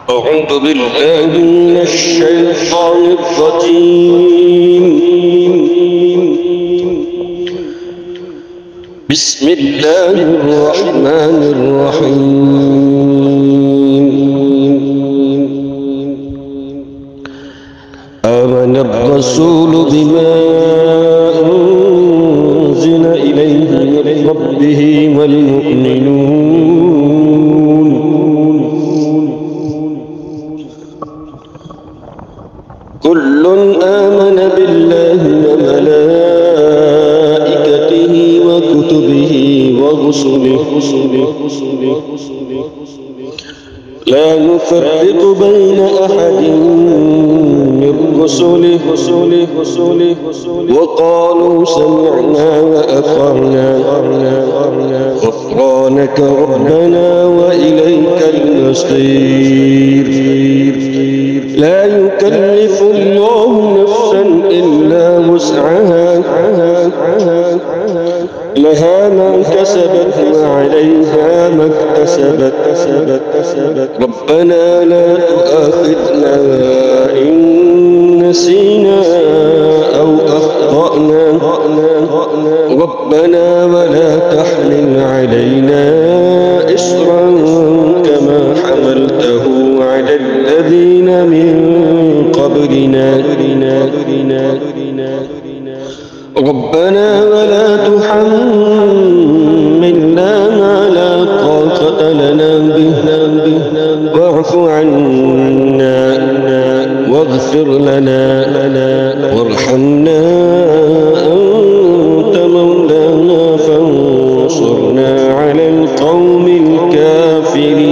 أعوذ بالله من الشيطان الرجيم. بسم الله الرحمن الرحيم. آمن الرسول بما أنزل إليه من ربه والمؤمنون كل آمن بالله وملائكته وكتبه ورسله لا نفرق بين أحد من رسله وقالوا سمعنا وأطعنا غفرانك ربنا وإليك المصير. لا يكلف الله نفسا إلا وسعها لها ما كسبت وعليها ما اكتسبت. ربنا لا تؤاخذنا إن نسينا أو أخطأنا ربنا ولا تحمل علينا إصرا كما حملته على الذين من قبلنا ربنا ولا تحملنا ما لا طاقة لنا به واعف عنا واغفر لنا وارحمنا أنت مولانا فانصرنا على القوم الكافرين.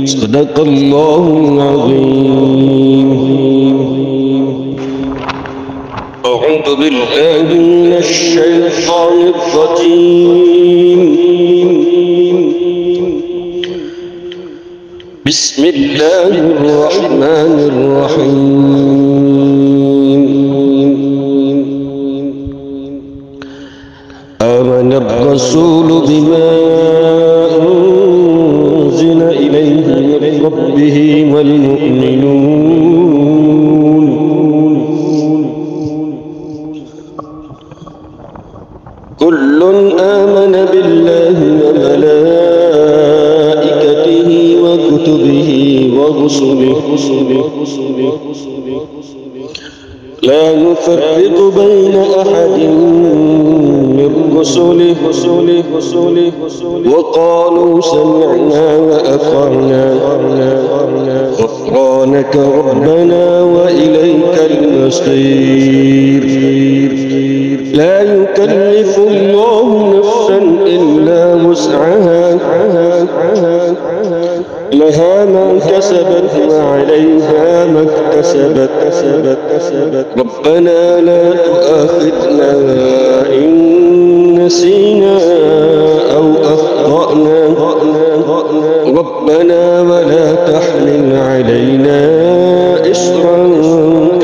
صدق الله العظيم. أعوذ بالله من الشيطان الرجيم. بسم الله الرحمن الرحيم. آمن الرسول بما أنزل إليه من ربه والمؤمنون كل آمن بالله وملائكته وكتبه ورسله لا نفرق بين أحد من رسله وقالوا سمعنا وأطعنا غفرانك ربنا وإليك المصير. لا يكلف الله نفسا إلا وسعها لها ما كسبت وعليها ما اكتسبت. ربنا لا تؤاخذنا إن نسينا أو أخطأنا ربنا ولا تحمل علينا إصرا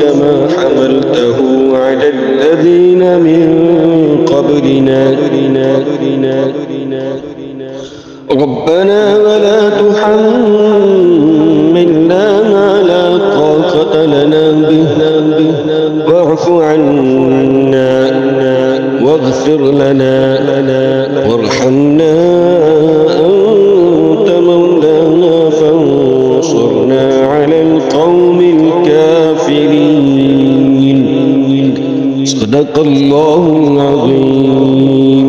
كما حملته على الذين من قبلنا ربنا ولا تحملنا ما لا طاقة لنا به واعف عنا واغفر لنا وارحمنا أنت مولانا فانصرنا على القوم الكافرين. صدق الله العظيم.